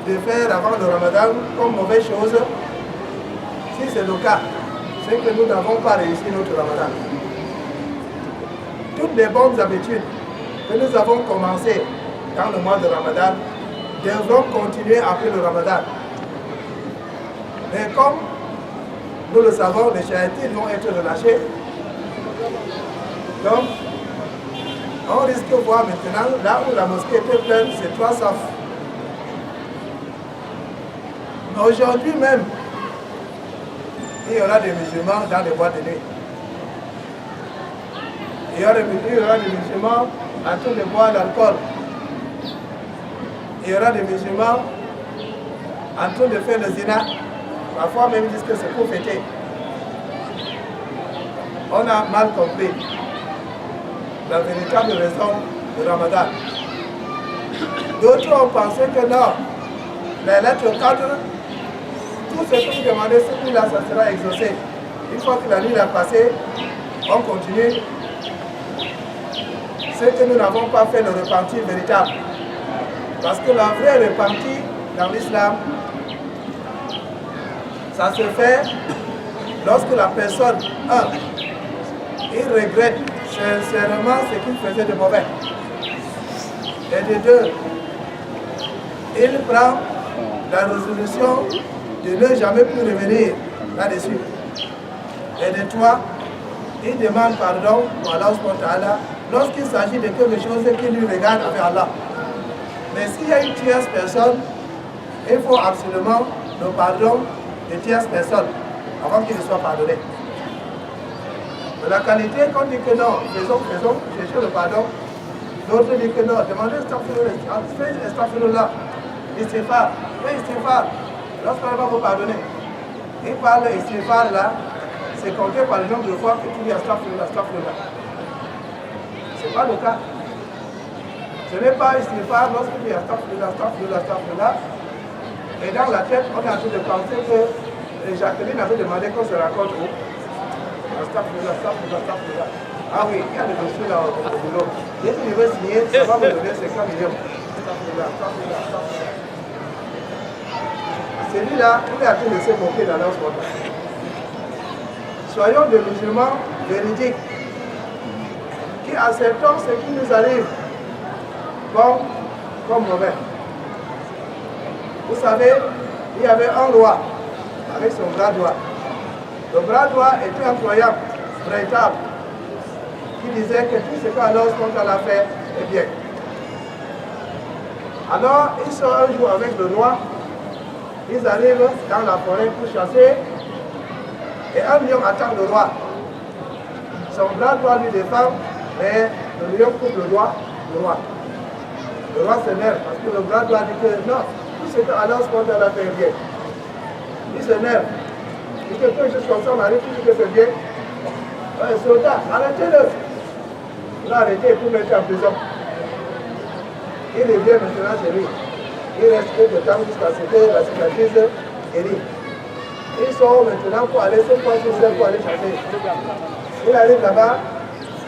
de faire avant le Ramadan comme mauvaise chose? Si c'est le cas, c'est que nous n'avons pas réussi notre Ramadan. Toutes les bonnes habitudes que nous avons commencées dans le mois de Ramadan devront continuer après le Ramadan. Mais comme nous le savons, les charités vont être relâchés. Donc, on risque de voir maintenant, là où la mosquée était pleine, c'est 3 safs. Aujourd'hui même, il y aura des musulmans dans les boîtes de nuit. Il y aura des musulmans en train de boire l'alcool. Il y aura des musulmans en train de faire le zina. Parfois même ils disent que c'est pour fêter. On a mal compris la véritable raison du Ramadan. D'autres ont pensé que non, les lettres cadres, tout ce que vous demandez, ce coup-là, ça sera exaucé. Une fois que la nuit est passée, on continue. C'est que nous n'avons pas fait le repentir véritable. Parce que la vraie repentir dans l'islam, ça se fait lorsque la personne, il regrette sincèrement ce qu'il faisait de mauvais. Et de 2, il prend la résolution de ne jamais plus revenir là-dessus. Et de 3, il demande pardon à Allah subhanahu wa ta'ala lorsqu'il s'agit de quelque chose qui lui regarde avec Allah. Mais s'il y a une tierce personne, il faut absolument le pardon de tierces personnes avant qu'il ne soit pardonné. Mais la qualité, quand on dit que non, faisons, cherchez le pardon. D'autres disent que non, demandez astaghfirullah, istighfar, fais istighfar, lorsqu'on va vous pardonner. Il parle istighfar là, c'est compté par le nombre de fois que tu dis astaghfirullah. Ce n'est pas le cas. Ce n'est pas istighfar lorsque tu dis astaghfirullah. Et dans la tête, on est en train de penser que Jacqueline avait demandé qu'on se raconte où. Astaghfirullah. Ah oui, il y a le dossier là au boulot. Dès qu'il veut signer, ça va me donner 50 millions. Astaghfirullah. Celui-là, il est en train de se moquer dans notre monde. Soyons des musulmans véridiques qui acceptons ce qui nous arrive comme mauvais. Vous savez, il y avait un roi avec son bras droit. Le bras droit était incroyable, véritable, qui disait que tout ce qu'Allah a fait est bien. Alors, ils sont un jour avec le roi, ils arrivent dans la forêt pour chasser, et un lion attaque le roi. Son bras droit lui défend, mais le lion coupe le roi. Le roi s'énerve parce que le bras droit dit que non, tout ce qu'Allah a fait est bien. Il s'énerve. Il dit que quelque chose comme ça m'arrive, tout ce que c'est bien. Soldat, arrêtez-le. Il l'a arrêté pour mettre en prison. Il revient maintenant chez lui. Il reste peu de temps jusqu'à ce que la cicatrice guérit. Ils sont maintenant pour aller se passer pour aller chasser. Il arrive là-bas,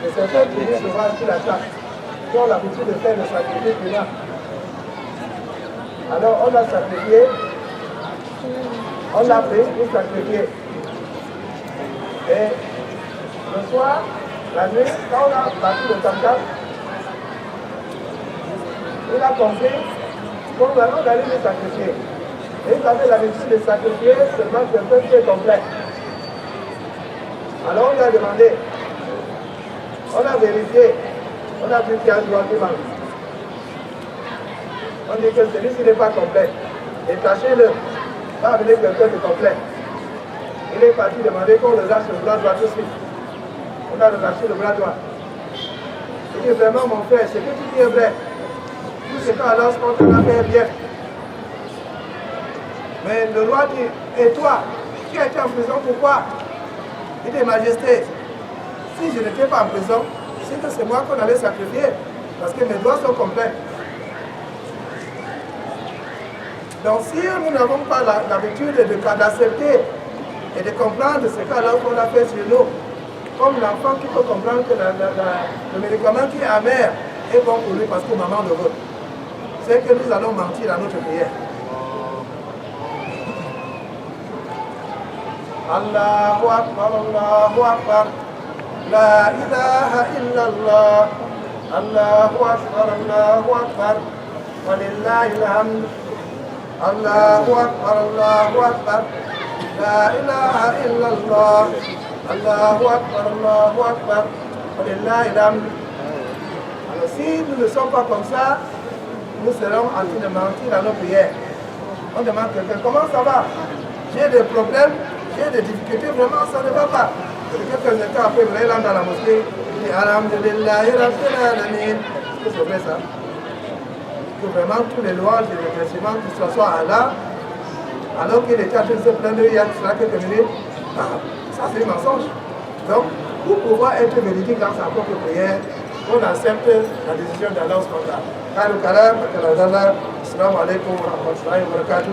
et certains tribus se voient sur la chasse. Ils ont l'habitude de faire le sacrifice là. Alors on a sacrifié, on l'a pris pour sacrifier. Et le soir, la nuit, quand on a battu le tam-tam, il a compris qu'on allait le sacrifier. Et ils avaient l'habitude de sacrifier seulement quelqu'un qui est complet. Alors on lui a demandé, on a vérifié, on a vu qu'il y a un droit qui manque. On dit que celui-ci n'est pas complet. Détachez-le, va amener quelqu'un de complet. Il est parti demander qu'on relâche le bras droit tout de suite. On a relâché le bras droit. Il dit vraiment mon frère, ce que tu dis est vrai. Tout ce qu'Allah a fait bien. Mais le roi dit, et toi, tu as été en prison, pourquoi? Il dit, Majesté, si je n'étais pas en prison, c'est que c'est moi qu'on allait sacrifier, parce que mes droits sont complets. Donc si nous n'avons pas l'habitude d'accepter et de comprendre ce cas-là qu'on a fait sur nous, comme l'enfant qui peut comprendre que le médicament qui est amer est bon pour lui parce que maman le veut, c'est que nous allons mentir à notre prière. Allahu Akbar, Allahu Akbar, la ilaha illallah, Allahu Akbar, Allahu Akbar, wa lillahi alhamd. Allahu Akbar, Allahu Akbar, la ilaha illallah, Allahu Akbar, Allahu Akbar, wa lillahi alhamd. Alors si nous ne sommes pas comme ça, nous serons en train de mentir à nos prières. On demande quelqu'un, comment ça va? J'ai des problèmes, j'ai des difficultés, vraiment ça ne va pas. Quelques temps après, vous allez dans la mosquée, il dit Alhamdulillahi Rabbil Alamin. Est-ce que c'est vrai ça? Que vraiment tous les louanges et les remerciements qui soient à Allah, alors qu'il était en train de se plaindre il y a quelques minutes, ça c'est un mensonge. Donc, pour pouvoir être véridique dans sa propre prière, on accepte la décision d'Allah. Assalamu alaikum wa rahmatullahi wa barakatuh.